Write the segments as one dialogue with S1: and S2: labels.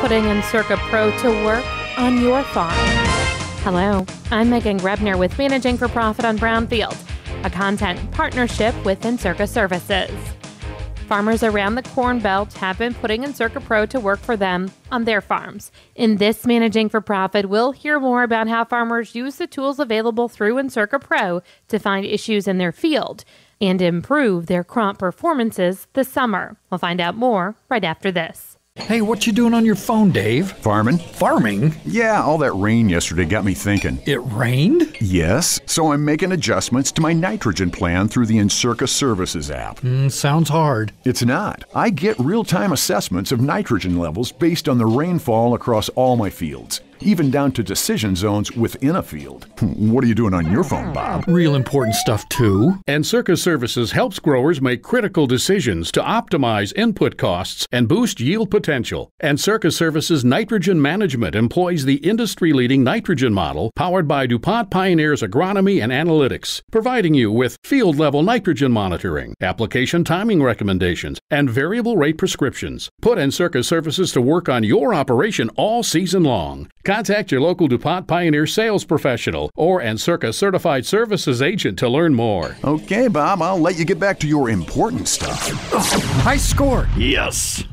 S1: putting Encirca Pro to work on your farm. Hello, I'm Megan Grebner with Managing for Profit on Brownfield, a content partnership with Encirca Services. Farmers around the Corn Belt have been putting Encirca Pro to work for them on their farms. In this Managing for Profit, we'll hear more about how farmers use the tools available through Encirca Pro to find issues in their field and improve their crop performances this summer. We'll find out more right after this.
S2: Hey, what you doing on your phone, Dave?
S3: Farming.
S2: Farming?
S3: Yeah, all that rain yesterday got me thinking.
S2: It rained?
S3: Yes, so I'm making adjustments to my nitrogen plan through the Encirca Services app.
S2: Sounds hard.
S3: It's not. I get real-time assessments of nitrogen levels based on the rainfall across all my fields, even down to decision zones within a field. What are you doing on your phone, Bob?
S2: Real important stuff, too.
S4: Encirca Services helps growers make critical decisions to optimize input costs and boost yield potential. Encirca Services Nitrogen Management employs the industry-leading nitrogen model powered by DuPont Pioneer's agronomy and analytics, providing you with field-level nitrogen monitoring, application timing recommendations, and variable rate prescriptions. Put Encirca Services to work on your operation all season long. Contact your local DuPont Pioneer sales professional or Encirca Certified Services agent to learn more.
S3: Okay, Bob, I'll let you get back to your important stuff.
S2: High score.
S4: Yes!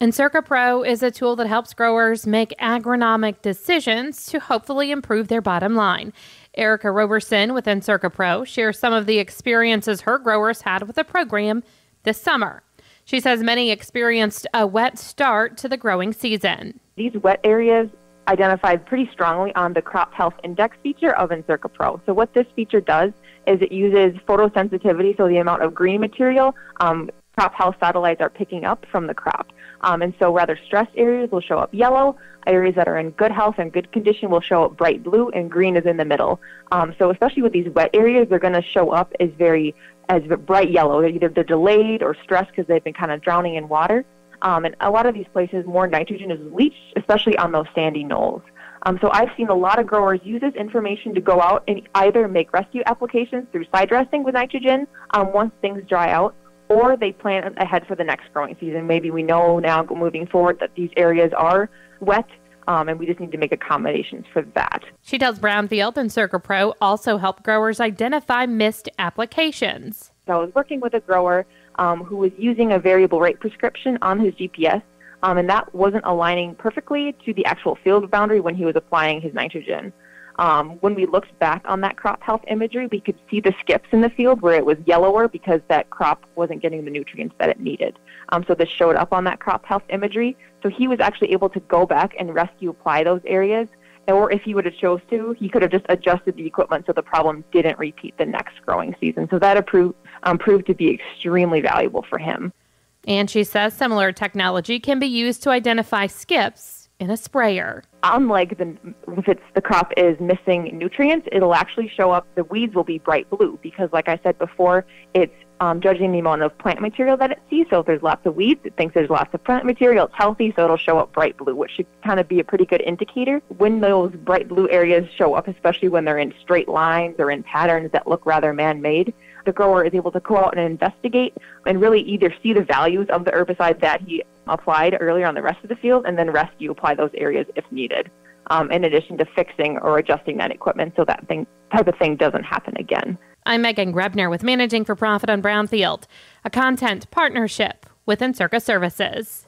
S1: Encirca Pro is a tool that helps growers make agronomic decisions to hopefully improve their bottom line. Aricka Roberson with Encirca Pro shares some of the experiences her growers had with the program this summer. She says many experienced a wet start to the growing season.
S5: These wet areas identified pretty strongly on the crop health index feature of Encirca Pro. So what this feature does is it uses photosensitivity, so the amount of green material crop health satellites are picking up from the crop. And so rather stressed areas will show up yellow, areas that are in good health and good condition will show up bright blue, and green is in the middle. So especially with these wet areas, they're going to show up as bright yellow. They're delayed or stressed because they've been kind of drowning in water. And a lot of these places, more nitrogen is leached, especially on those sandy knolls. So I've seen a lot of growers use this information to go out and either make rescue applications through side dressing with nitrogen once things dry out, or they plan ahead for the next growing season. Maybe we know now moving forward that these areas are wet, and we just need to make accommodations for that.
S1: She tells Brownfield Encirca Pro also help growers identify missed applications.
S5: So I was working with a grower who was using a variable rate prescription on his GPS, and that wasn't aligning perfectly to the actual field boundary when he was applying his nitrogen. When we looked back on that crop health imagery, we could see the skips in the field where it was yellower because that crop wasn't getting the nutrients that it needed. So this showed up on that crop health imagery. So he was actually able to go back and rescue apply those areas. Or if he would have chose to, he could have just adjusted the equipment so the problem didn't repeat the next growing season. So that proved to be extremely valuable for him.
S1: And she says similar technology can be used to identify skips in a sprayer.
S5: Unlike if the crop is missing nutrients, it'll actually show up, the weeds will be bright blue because, like I said before, it's judging the amount of plant material that it sees. So if there's lots of weeds, it thinks there's lots of plant material, it's healthy, so it'll show up bright blue, which should kind of be a pretty good indicator. When those bright blue areas show up, especially when they're in straight lines or in patterns that look rather man-made, the grower is able to go out and investigate and really either see the values of the herbicide that he applied earlier on the rest of the field and then rescue apply those areas if needed, in addition to fixing or adjusting that equipment so that type of thing doesn't happen again.
S1: I'm Megan Grebner with Managing for Profit on Brownfield, a content partnership with Encirca Services.